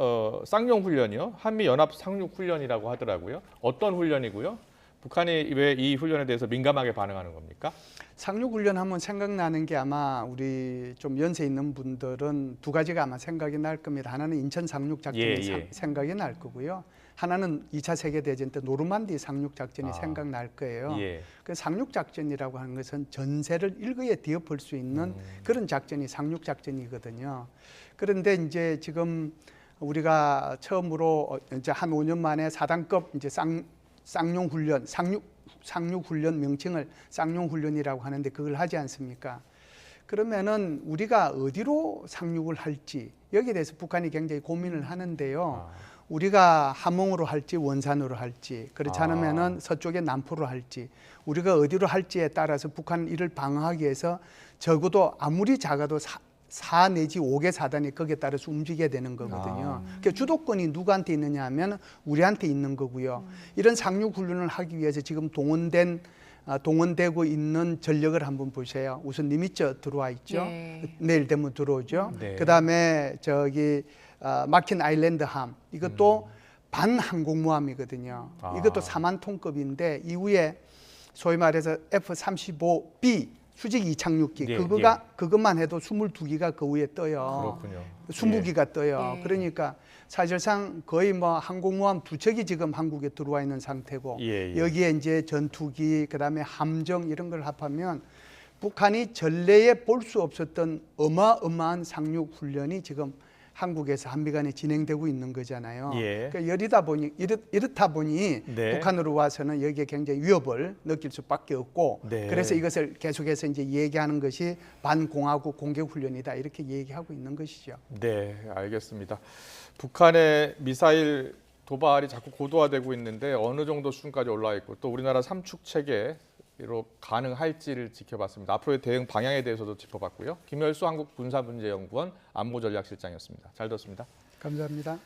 쌍용 훈련이요. 한미 연합 상륙 훈련이라고 하더라고요. 어떤 훈련이고요? 북한이 왜 이 훈련에 대해서 민감하게 반응하는 겁니까? 상륙 훈련하면 생각나는 게 아마 우리 좀 연세 있는 분들은 두 가지가 아마 생각이 날 겁니다. 하나는 인천 상륙 작전이 생각이 날 거고요. 하나는 2차 세계대전 때 노르만디 상륙 작전이 생각날 거예요. 그 상륙 작전이라고 하는 것은 전세를 일거에 뒤엎을 수 있는 그런 작전이 상륙 작전이거든요. 그런데 이제 지금 우리가 처음으로 이제 한 5년 만에 4단급 이제 쌍용 훈련, 상륙 훈련 명칭을 쌍용 훈련이라고 하는데 그걸 하지 않습니까? 그러면은 우리가 어디로 상륙을 할지 여기에 대해서 북한이 굉장히 고민을 하는데요. 우리가 함흥으로 할지 원산으로 할지 그렇지 않으면은 서쪽의 남포로 할지 우리가 어디로 할지에 따라서 북한 이를 방어하기 위해서 적어도 아무리 작아도 4 내지 5개 사단이 거기에 따라서 움직여야 되는 거거든요. 그러니까 주도권이 누구한테 있느냐 하면 우리한테 있는 거고요. 이런 상륙 훈련을 하기 위해서 지금 동원되고 있는 전력을 한번 보세요. 우선 니미츠 들어와 있죠. 내일 되면 들어오죠. 그다음에 저기 마킨 아일랜드 함 이것도 반항공모함이거든요. 이것도 4만 톤급인데 이후에 소위 말해서 F-35B 수직 이착륙기 그것만 해도 22기가 그 위에 떠요. 그렇군요. 20기가 떠요. 그러니까 사실상 거의 뭐 항공모함 2척이 지금 한국에 들어와 있는 상태고 여기에 이제 전투기 그다음에 함정 이런 걸 합하면 북한이 전례에 볼 수 없었던 어마어마한 상륙 훈련이 지금 한국에서 한미 간에 진행되고 있는 거잖아요. 예. 그러니까 이렇다 보니 네. 북한으로 와서는 여기에 굉장히 위협을 느낄 수밖에 없고 네. 그래서 이것을 계속해서 이제 얘기하는 것이 반공화국 공격 훈련이다 이렇게 얘기하고 있는 것이죠. 네, 알겠습니다. 북한의 미사일 도발이 자꾸 고도화되고 있는데 어느 정도 수준까지 올라와 있고 또 우리나라 삼축 체계로 가능할지를 지켜봤습니다. 앞으로의 대응 방향에 대해서도 짚어봤고요. 김열수 한국군사문제연구원 안보전략실장이었습니다. 잘 들었습니다. 감사합니다.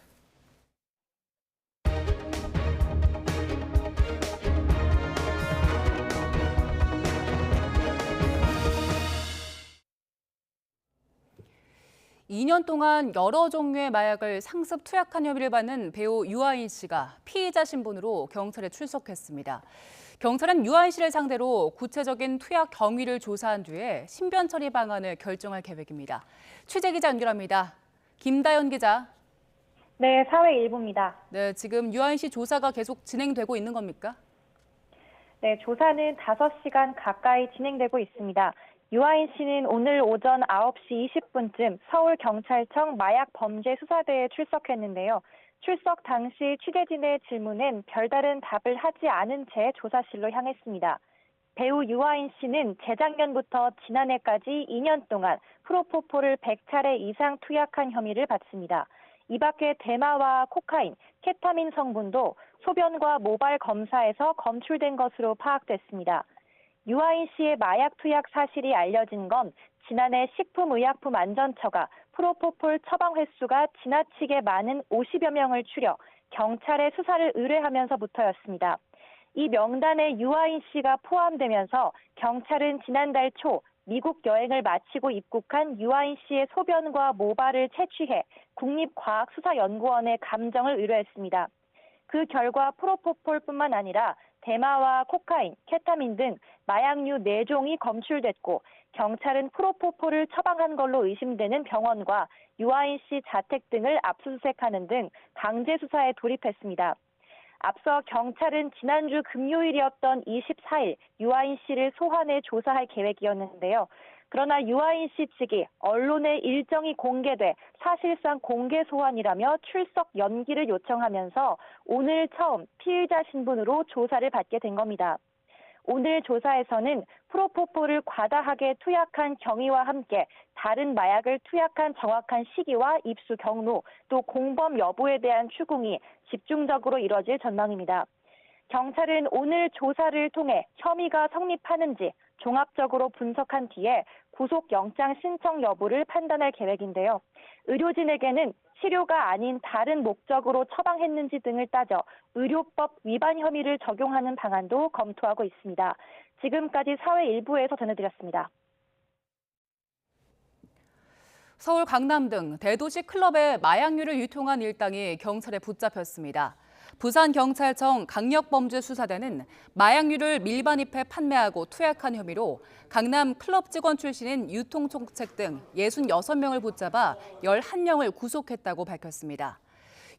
이 년 동안 여러 종류의 마약을 상습 투약한 혐의를 받는 배우 유아인 씨가 피의자 신분으로 경찰에 출석했습니다. 경찰은 유아인 씨를 상대로 구체적인 투약 경위를 조사한 뒤에 신변 처리 방안을 결정할 계획입니다. 취재 기자 연결합니다. 김다연 기자. 네, 사회일부입니다. 네, 지금 유아인 씨 조사가 계속 진행되고 있는 겁니까? 네, 조사는 5시간 가까이 진행되고 있습니다. 유아인 씨는 오늘 오전 9시 20분쯤 서울경찰청 마약범죄수사대에 출석했는데요. 출석 당시 취재진의 질문엔 별다른 답을 하지 않은 채 조사실로 향했습니다. 배우 유아인 씨는 재작년부터 지난해까지 2년 동안 프로포폴을 100차례 이상 투약한 혐의를 받습니다. 이 밖에 대마와 코카인, 케타민 성분도 소변과 모발 검사에서 검출된 것으로 파악됐습니다. 유아인 씨의 마약 투약 사실이 알려진 건 지난해 식품의약품안전처가 프로포폴 처방 횟수가 지나치게 많은 50여 명을 추려 경찰에 수사를 의뢰하면서부터였습니다. 이 명단에 유아인 씨가 포함되면서 경찰은 지난달 초 미국 여행을 마치고 입국한 유아인 씨의 소변과 모발을 채취해 국립과학수사연구원에 감정을 의뢰했습니다. 그 결과 프로포폴뿐만 아니라 대마와 코카인, 케타민 등 마약류 4종이 검출됐고 경찰은 프로포폴을 처방한 걸로 의심되는 병원과 유아인 씨 자택 등을 압수수색하는 등 강제 수사에 돌입했습니다. 앞서 경찰은 지난주 금요일이었던 24일 유아인 씨를 소환해 조사할 계획이었는데요. 그러나 유아인 씨 측이 언론에 일정이 공개돼 사실상 공개 소환이라며 출석 연기를 요청하면서 오늘 처음 피의자 신분으로 조사를 받게 된 겁니다. 오늘 조사에서는 프로포폴을 과다하게 투약한 경위와 함께 다른 마약을 투약한 정확한 시기와 입수 경로, 또 공범 여부에 대한 추궁이 집중적으로 이뤄질 전망입니다. 경찰은 오늘 조사를 통해 혐의가 성립하는지 종합적으로 분석한 뒤에 구속영장 신청 여부를 판단할 계획인데요. 의료진에게는 치료가 아닌 다른 목적으로 처방했는지 등을 따져 의료법 위반 혐의를 적용하는 방안도 검토하고 있습니다. 지금까지 사회일부에서 전해드렸습니다. 서울 강남 등 대도시 클럽에 마약류를 유통한 일당이 경찰에 붙잡혔습니다. 부산경찰청 강력범죄수사대는 마약류를 밀반입해 판매하고 투약한 혐의로 강남 클럽 직원 출신인 유통총책 등 66명을 붙잡아 11명을 구속했다고 밝혔습니다.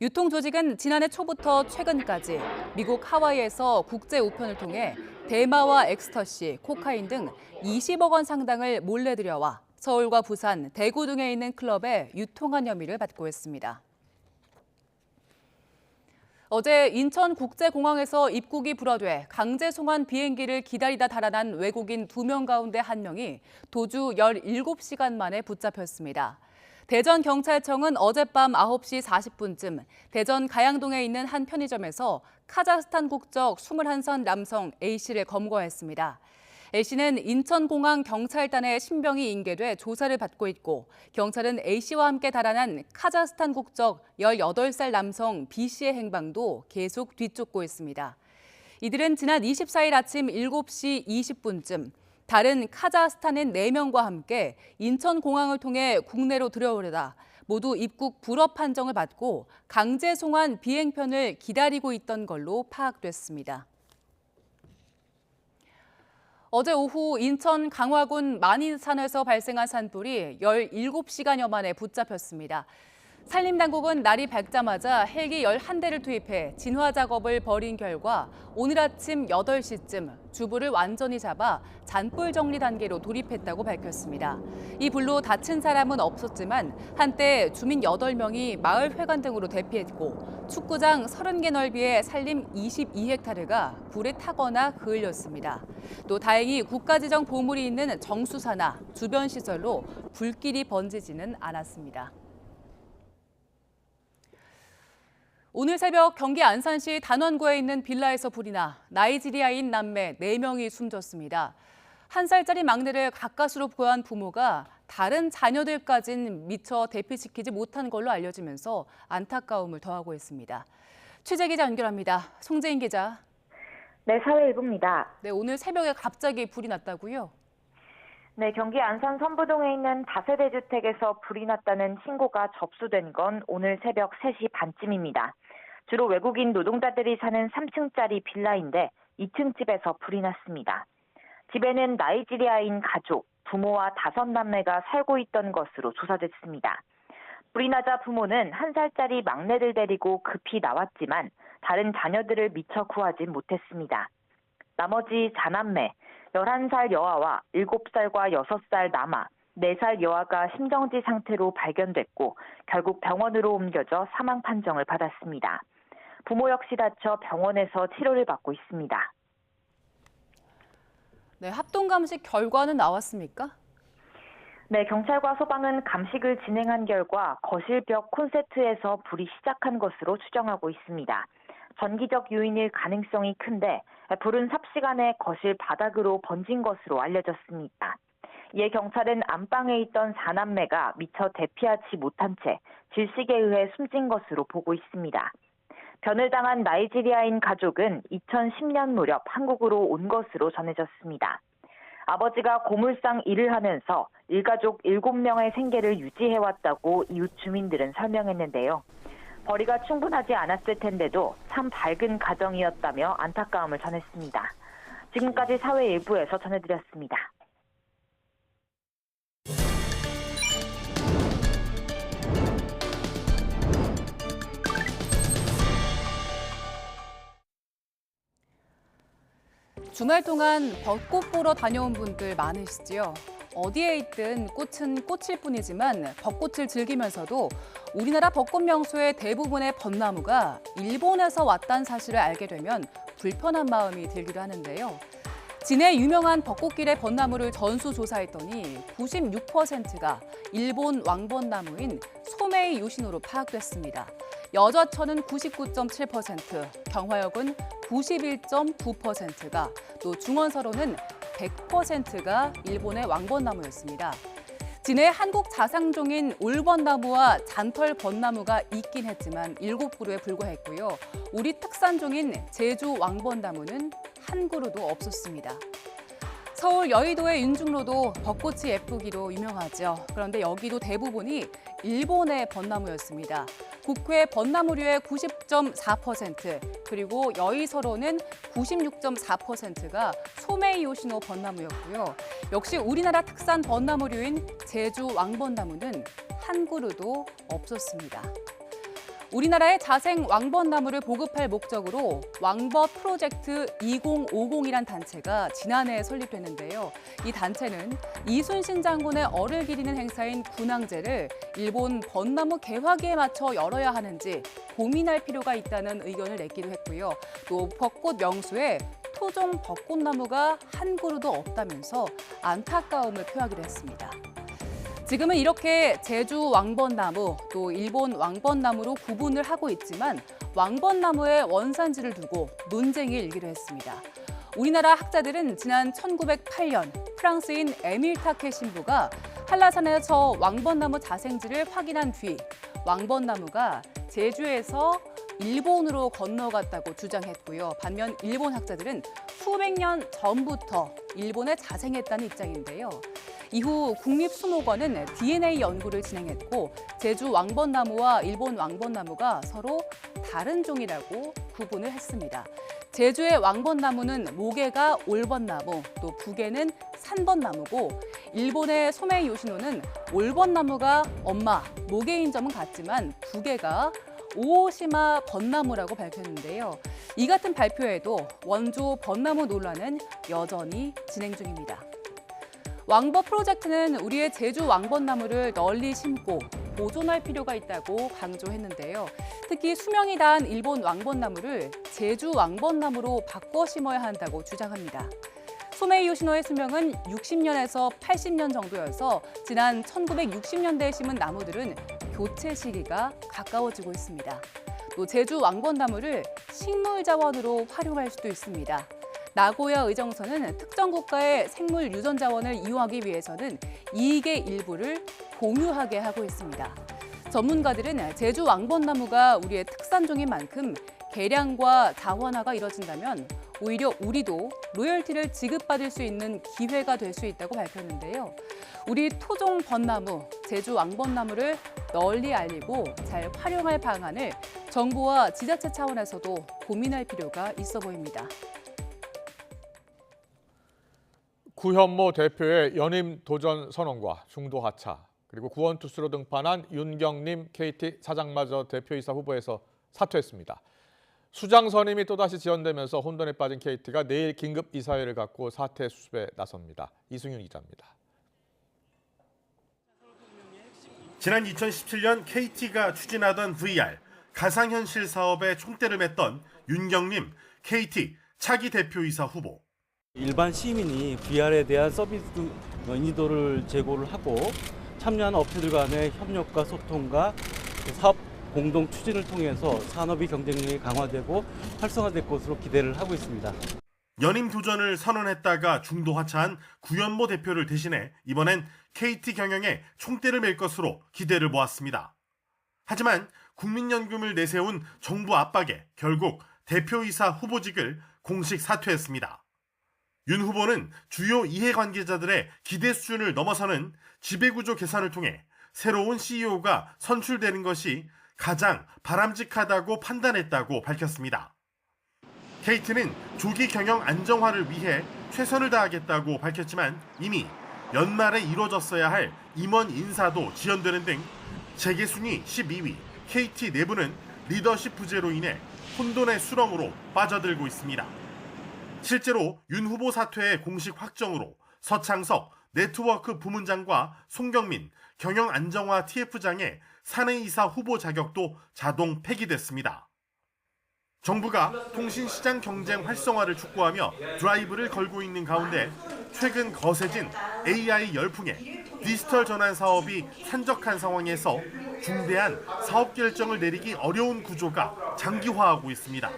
유통조직은 지난해 초부터 최근까지 미국 하와이에서 국제 우편을 통해 대마와 엑스터시, 코카인 등 20억 원 상당을 몰래 들여와 서울과 부산, 대구 등에 있는 클럽에 유통한 혐의를 받고 있습니다. 어제 인천국제공항에서 입국이 불허돼 강제 송환 비행기를 기다리다 달아난 외국인 2명 가운데 1명이 도주 17시간 만에 붙잡혔습니다. 대전경찰청은 어젯밤 9시 40분쯤 대전 가양동에 있는 한 편의점에서 카자흐스탄 국적 21살 남성 A씨를 검거했습니다. A씨는 인천공항 경찰단의 신병이 인계돼 조사를 받고 있고 경찰은 A씨와 함께 달아난 카자흐스탄 국적 18살 남성 B씨의 행방도 계속 뒤쫓고 있습니다. 이들은 지난 24일 아침 7시 20분쯤 다른 카자흐스탄인 4명과 함께 인천공항을 통해 국내로 들어오려다 모두 입국 불허 판정을 받고 강제 송환 비행편을 기다리고 있던 걸로 파악됐습니다. 어제 오후 인천 강화군 만인산에서 발생한 산불이 17시간여 만에 붙잡혔습니다. 산림당국은 날이 밝자마자 헬기 11대를 투입해 진화 작업을 벌인 결과 오늘 아침 8시쯤 주부를 완전히 잡아 잔불 정리 단계로 돌입했다고 밝혔습니다. 이 불로 다친 사람은 없었지만 한때 주민 8명이 마을 회관 등으로 대피했고 축구장 30개 넓이의 산림 22헥타르가 불에 타거나 그을렸습니다. 또 다행히 국가지정 보물이 있는 정수사나 주변 시설로 불길이 번지지는 않았습니다. 오늘 새벽 경기 안산시 단원구에 있는 빌라에서 불이 나 나이지리아인 남매 4명이 숨졌습니다. 1살짜리 막내를 가까스로 보호한 부모가 다른 자녀들까진 미처 대피시키지 못한 걸로 알려지면서 안타까움을 더하고 있습니다. 취재 기자 연결합니다. 송재인 기자. 네, 사회일보입니다. 네, 오늘 새벽에 갑자기 불이 났다고요? 네, 경기 안산 선부동에 있는 다세대 주택에서 불이 났다는 신고가 접수된 건 오늘 새벽 3시 반쯤입니다. 주로 외국인 노동자들이 사는 3층짜리 빌라인데 2층 집에서 불이 났습니다. 집에는 나이지리아인 가족, 부모와 5남매가 살고 있던 것으로 조사됐습니다. 불이 나자 부모는 1살짜리 막내를 데리고 급히 나왔지만 다른 자녀들을 미처 구하진 못했습니다. 나머지 4남매, 11살 여아와 7살과 6살 남아, 4살 여아가 심정지 상태로 발견됐고 결국 병원으로 옮겨져 사망 판정을 받았습니다. 부모 역시 다쳐 병원에서 치료를 받고 있습니다. 네, 합동 감식 결과는 나왔습니까? 네, 경찰과 소방은 감식을 진행한 결과 거실벽 콘센트에서 불이 시작한 것으로 추정하고 있습니다. 전기적 요인일 가능성이 큰데 불은 삽시간에 거실 바닥으로 번진 것으로 알려졌습니다. 이에 경찰은 안방에 있던 4남매가 미처 대피하지 못한 채 질식에 의해 숨진 것으로 보고 있습니다. 변을 당한 나이지리아인 가족은 2010년 무렵 한국으로 온 것으로 전해졌습니다. 아버지가 고물상 일을 하면서 일가족 7명의 생계를 유지해왔다고 이웃 주민들은 설명했는데요. 벌이가 충분하지 않았을 텐데도 참 밝은 가정이었다며 안타까움을 전했습니다. 지금까지 사회 일부에서 전해드렸습니다. 주말 동안 벚꽃 보러 다녀온 분들 많으시지요? 어디에 있든 꽃은 꽃일 뿐이지만 벚꽃을 즐기면서도 우리나라 벚꽃 명소의 대부분의 벚나무가 일본에서 왔다는 사실을 알게 되면 불편한 마음이 들기도 하는데요. 진해 유명한 벚꽃길의 벚나무를 전수조사했더니 96%가 일본 왕벚나무인 소메이 요시노로 파악됐습니다. 여좌천은 99.7%, 경화역은 91.9%가, 또 중원서로는 100%가 일본의 왕벚나무였습니다. 진해 한국 자상종인 올벚나무와 잔털벚나무가 있긴 했지만 7그루에 불과했고요. 우리 특산종인 제주 왕벚나무는 한 그루도 없었습니다. 서울 여의도의 윤중로도 벚꽃이 예쁘기로 유명하죠. 그런데 여기도 대부분이 일본의 벚나무였습니다. 국회 벚나무류의 90.4%, 그리고 여의서로는 96.4%가 소메이 요시노 벚나무였고요. 역시 우리나라 특산 벚나무류인 제주 왕벚나무는 한 그루도 없었습니다. 우리나라의 자생 왕벚나무를 보급할 목적으로 왕벗 프로젝트 2050이란 단체가 지난해 설립됐는데요. 이 단체는 이순신 장군의 얼을 기리는 행사인 군항제를 일본 벚나무 개화기에 맞춰 열어야 하는지 고민할 필요가 있다는 의견을 냈기도 했고요. 또 벚꽃 명소에 토종 벚꽃나무가 한 그루도 없다면서 안타까움을 표하기도 했습니다. 지금은 이렇게 제주 왕벚나무, 또 일본 왕벚나무로 구분을 하고 있지만 왕벚나무의 원산지를 두고 논쟁이 일기도 했습니다. 우리나라 학자들은 지난 1908년 프랑스인 에밀 타케 신부가 한라산에서 왕벚나무 자생지를 확인한 뒤 왕벚나무가 제주에서 일본으로 건너갔다고 주장했고요. 반면 일본 학자들은 수백 년 전부터 일본에 자생했다는 입장인데요. 이후 국립수목원은 DNA 연구를 진행했고 제주 왕벚나무와 일본 왕벚나무가 서로 다른 종이라고 구분을 했습니다. 제주의 왕벚나무는 모계가 올벚나무, 또 북에는 산벚나무고 일본의 소메이 요시노는 올벚나무가 엄마, 모계인 점은 같지만 두 개가 오오시마 벚나무라고 밝혔는데요. 이 같은 발표에도 원조 벚나무 논란은 여전히 진행 중입니다. 왕버 프로젝트는 우리의 제주 왕벚나무를 널리 심고 보존할 필요가 있다고 강조했는데요. 특히 수명이 다한 일본 왕벚나무를 제주 왕벚나무로 바꿔 심어야 한다고 주장합니다. 소메이 요시노의 수명은 60년에서 80년 정도여서 지난 1960년대에 심은 나무들은 교체 시기가 가까워지고 있습니다. 또 제주 왕벚나무를 식물 자원으로 활용할 수도 있습니다. 나고야 의정서는 특정 국가의 생물 유전 자원을 이용하기 위해서는 이익의 일부를 공유하게 하고 있습니다. 전문가들은 제주 왕벚나무가 우리의 특산종인 만큼 개량과 자원화가 이뤄진다면 오히려 우리도 로열티를 지급받을 수 있는 기회가 될 수 있다고 밝혔는데요. 우리 토종 벚나무, 제주 왕벚나무를 널리 알리고 잘 활용할 방안을 정부와 지자체 차원에서도 고민할 필요가 있어 보입니다. 구현모 대표의 연임 도전 선언과 중도 하차, 그리고 구원투수로 등판한 윤경림 KT 사장마저 대표이사 후보에서 사퇴했습니다. 수장 선임이 또다시 지연되면서 혼돈에 빠진 KT가 내일 긴급 이사회를 갖고 사퇴 수습에 나섭니다. 이승윤 기자입니다. 지난 2017년 KT가 추진하던 VR 가상현실 사업에 총대를 맸던 윤경림 KT 차기 대표이사 후보. 일반 시민이 VR에 대한 서비스 인지도를 제고를 하고 참여하는 업체들 간의 협력과 소통과 사업 공동 추진을 통해서 산업의 경쟁력이 강화되고 활성화될 것으로 기대를 하고 있습니다. 연임 도전을 선언했다가 중도 하차한 구현모 대표를 대신해 이번엔 KT 경영에 총대를 맬 것으로 기대를 모았습니다. 하지만 국민연금을 내세운 정부 압박에 결국 대표이사 후보직을 공식 사퇴했습니다. 윤 후보는 주요 이해관계자들의 기대 수준을 넘어서는 지배구조 개선을 통해 새로운 CEO가 선출되는 것이 가장 바람직하다고 판단했다고 밝혔습니다. KT는 조기 경영 안정화를 위해 최선을 다하겠다고 밝혔지만 이미 연말에 이루어졌어야 할 임원 인사도 지연되는 등 재계순위 12위 KT 내부는 리더십 부재로 인해 혼돈의 수렁으로 빠져들고 있습니다. 실제로 윤 후보 사퇴의 공식 확정으로 서창석 네트워크 부문장과 송경민 경영 안정화 TF장의 사내이사 후보 자격도 자동 폐기됐습니다. 정부가 통신시장 경쟁 활성화를 촉구하며 드라이브를 걸고 있는 가운데 최근 거세진 AI 열풍에 디지털 전환 사업이 산적한 상황에서 중대한 사업 결정을 내리기 어려운 구조가 장기화하고 있습니다.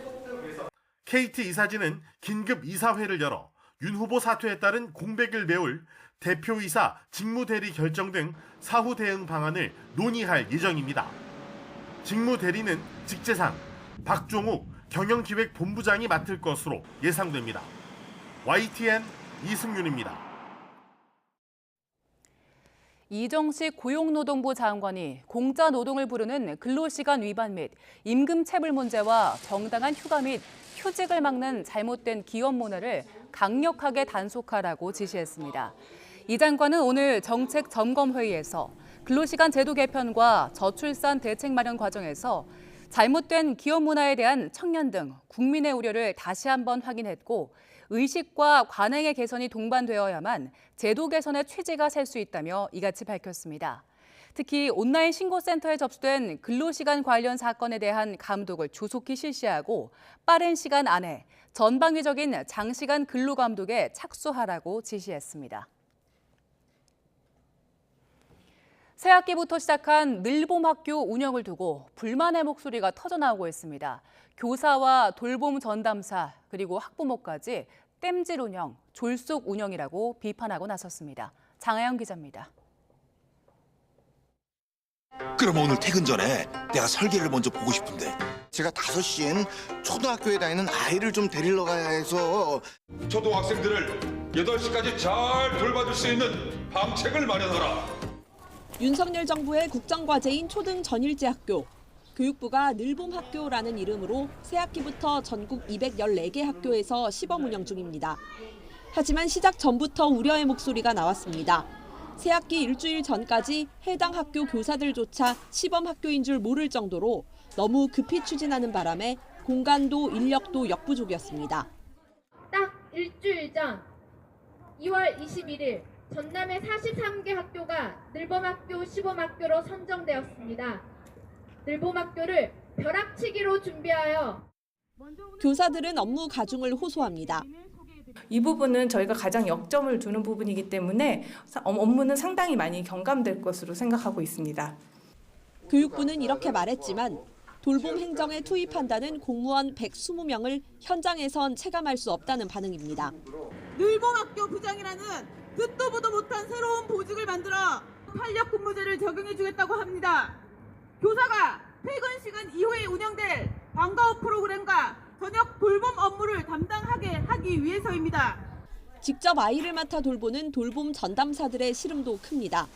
KT 이사진은 긴급 이사회를 열어 윤 후보 사퇴에 따른 공백을 메울 대표이사 직무대리 결정 등 사후 대응 방안을 논의할 예정입니다. 직무대리는 직제상 박종욱 경영기획본부장이 맡을 것으로 예상됩니다. YTN 이승윤입니다. 이정식 고용노동부 장관이 공짜 노동을 부르는 근로시간 위반 및 임금체불 문제와 정당한 휴가 및 휴직을 막는 잘못된 기업 문화를 강력하게 단속하라고 지시했습니다. 이 장관은 오늘 정책 점검 회의에서 근로시간 제도 개편과 저출산 대책 마련 과정에서 잘못된 기업 문화에 대한 청년 등 국민의 우려를 다시 한번 확인했고 의식과 관행의 개선이 동반되어야만 제도 개선의 취지가 셀 수 있다며 이같이 밝혔습니다. 특히 온라인 신고센터에 접수된 근로시간 관련 사건에 대한 감독을 조속히 실시하고 빠른 시간 안에 전방위적인 장시간 근로감독에 착수하라고 지시했습니다. 새학기부터 시작한 늘봄학교 운영을 두고 불만의 목소리가 터져나오고 있습니다. 교사와 돌봄 전담사 그리고 학부모까지 땜질 운영, 졸속 운영이라고 비판하고 나섰습니다. 장하영 기자입니다. 그럼 오늘 퇴근 전에 내가 설계를 먼저 보고 싶은데 제가 5시엔 초등학교에 다니는 아이를 좀 데리러 가야 해서 초등학생들을 8시까지 잘 돌봐줄 수 있는 방책을 마련하라. 윤석열 정부의 국정과제인 초등 전일제 학교. 교육부가 늘봄학교라는 이름으로 새학기부터 전국 214개 학교에서 시범 운영 중입니다. 하지만 시작 전부터 우려의 목소리가 나왔습니다. 새학기 일주일 전까지 해당 학교 교사들조차 시범 학교인 줄 모를 정도로 너무 급히 추진하는 바람에 공간도 인력도 역부족이었습니다. 딱 일주일 전 2월 21일 전남의 43개 학교가 늘봄학교 시범학교로 선정되었습니다. 늘봄학교를 벼락치기로 준비하여 교사들은 업무 가중을 호소합니다. 이 부분은 저희가 가장 역점을 두는 부분이기 때문에 업무는 상당히 많이 경감될 것으로 생각하고 있습니다. 교육부는 이렇게 말했지만 돌봄 행정에 투입한다는 공무원 120명을 현장에선 체감할 수 없다는 반응입니다. 늘봄학교 부장이라는 듣도 보도 못한 새로운 보직을 만들어 탄력 근무제를 적용해주겠다고 합니다. 교사가 퇴근 시간 이후에 운영될 방과후 프로그램과 저녁 돌봄 업무를 담당하게 하기 위해서입니다. 직접 아이를 맡아 돌보는 돌봄 전담사들의 시름도 큽니다.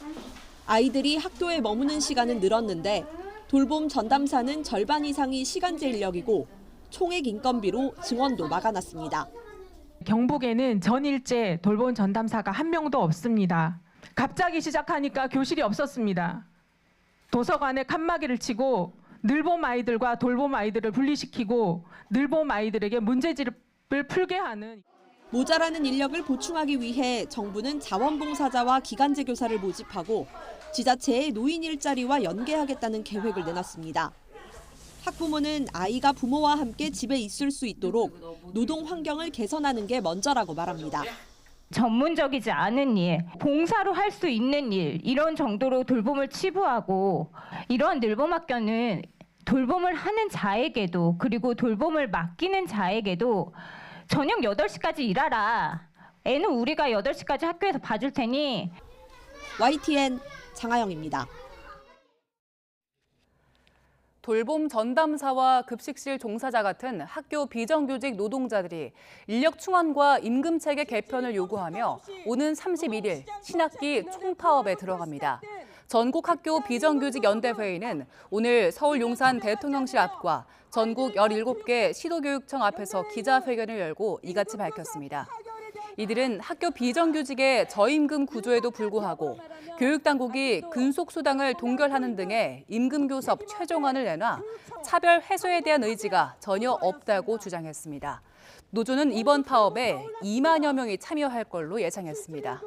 아이들이 학교에 머무는 시간은 늘었는데 돌봄 전담사는 절반 이상이 시간제 인력이고 총액 인건비로 증원도 막아놨습니다. 경북에는 전일제 돌봄 전담사가 한 명도 없습니다. 갑자기 시작하니까 교실이 없었습니다. 도서관에 칸막이를 치고 늘봄 아이들과 돌봄 아이들을 분리시키고 늘봄 아이들에게 문제집을 풀게 하는. 모자라는 인력을 보충하기 위해 정부는 자원봉사자와 기간제 교사를 모집하고 지자체의 노인 일자리와 연계하겠다는 계획을 내놨습니다. 학부모는 아이가 부모와 함께 집에 있을 수 있도록 노동 환경을 개선하는 게 먼저라고 말합니다. 전문적이지 않은 일, 봉사로 할 수 있는 일, 이런 정도로 돌봄을 치부하고 이러한 늘봄학교는 돌봄을 하는 자에게도 그리고 돌봄을 맡기는 자에게도 저녁 8시까지 일하라. 애는 우리가 8시까지 학교에서 봐줄 테니. YTN 장하영입니다. 돌봄 전담사와 급식실 종사자 같은 학교 비정규직 노동자들이 인력 충원과 임금 체계 개편을 요구하며 오는 31일 신학기 총파업에 들어갑니다. 전국학교 비정규직 연대회의는 오늘 서울 용산 대통령실 앞과 전국 17개 시도교육청 앞에서 기자회견을 열고 이같이 밝혔습니다. 이들은 학교 비정규직의 저임금 구조에도 불구하고 교육당국이 근속수당을 동결하는 등의 임금교섭 최종안을 내놔 차별 해소에 대한 의지가 전혀 없다고 주장했습니다. 노조는 이번 파업에 2만여 명이 참여할 걸로 예상했습니다.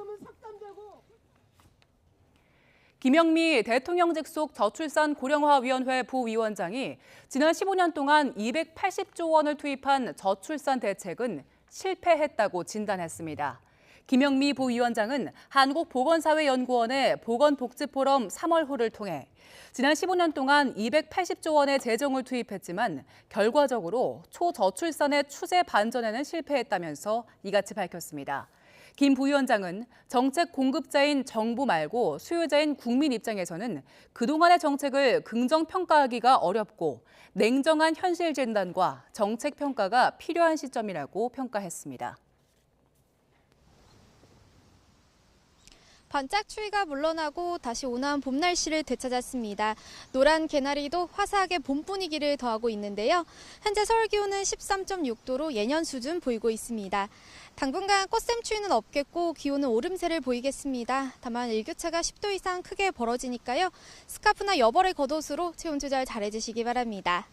김영미 대통령 직속 저출산 고령화위원회 부위원장이 지난 15년 동안 280조 원을 투입한 저출산 대책은 실패했다고 진단했습니다. 김영미 부위원장은 한국보건사회연구원의 보건복지포럼 3월호를 통해 지난 15년 동안 280조 원의 재정을 투입했지만 결과적으로 초저출산의 추세 반전에는 실패했다면서 이같이 밝혔습니다. 김 부위원장은 정책 공급자인 정부 말고 수요자인 국민 입장에서는 그동안의 정책을 긍정평가하기가 어렵고 냉정한 현실 진단과 정책 평가가 필요한 시점이라고 평가했습니다. 반짝 추위가 물러나고 다시 온화한 봄 날씨를 되찾았습니다. 노란 개나리도 화사하게 봄 분위기를 더하고 있는데요. 현재 서울 기온은 13.6도로 예년 수준 보이고 있습니다. 당분간 꽃샘 추위는 없겠고 기온은 오름세를 보이겠습니다. 다만 일교차가 10도 이상 크게 벌어지니까요. 스카프나 여벌의 겉옷으로 체온 조절 잘해주시기 바랍니다.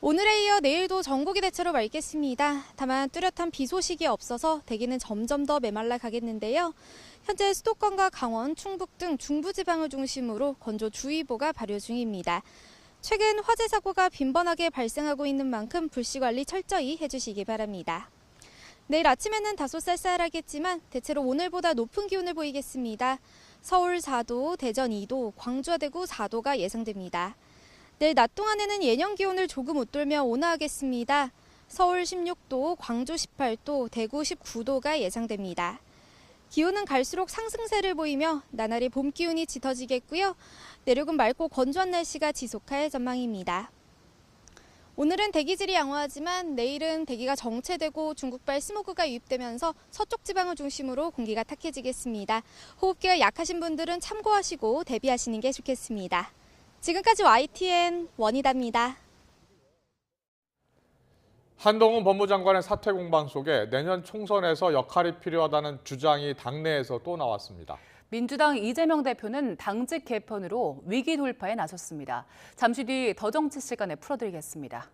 오늘에 이어 내일도 전국이 대체로 맑겠습니다. 다만 뚜렷한 비 소식이 없어서 대기는 점점 더 메말라 가겠는데요. 현재 수도권과 강원, 충북 등 중부지방을 중심으로 건조주의보가 발효 중입니다. 최근 화재 사고가 빈번하게 발생하고 있는 만큼 불씨 관리 철저히 해주시기 바랍니다. 내일 아침에는 다소 쌀쌀하겠지만 대체로 오늘보다 높은 기온을 보이겠습니다. 서울 4도, 대전 2도, 광주와 대구 4도가 예상됩니다. 내일 낮 동안에는 예년 기온을 조금 웃돌며 온화하겠습니다. 서울 16도, 광주 18도, 대구 19도가 예상됩니다. 기온은 갈수록 상승세를 보이며 나날이 봄 기운이 짙어지겠고요. 내륙은 맑고 건조한 날씨가 지속할 전망입니다. 오늘은 대기질이 양호하지만 내일은 대기가 정체되고 중국발 스모그가 유입되면서 서쪽 지방을 중심으로 공기가 탁해지겠습니다. 호흡기가 약하신 분들은 참고하시고 대비하시는 게 좋겠습니다. 지금까지 YTN 원희다입니다. 한동훈 법무장관의 사퇴 공방 속에 내년 총선에서 역할이 필요하다는 주장이 당내에서 또 나왔습니다. 민주당 이재명 대표는 당직 개편으로 위기 돌파에 나섰습니다. 잠시 뒤 더 정치 시간에 풀어드리겠습니다.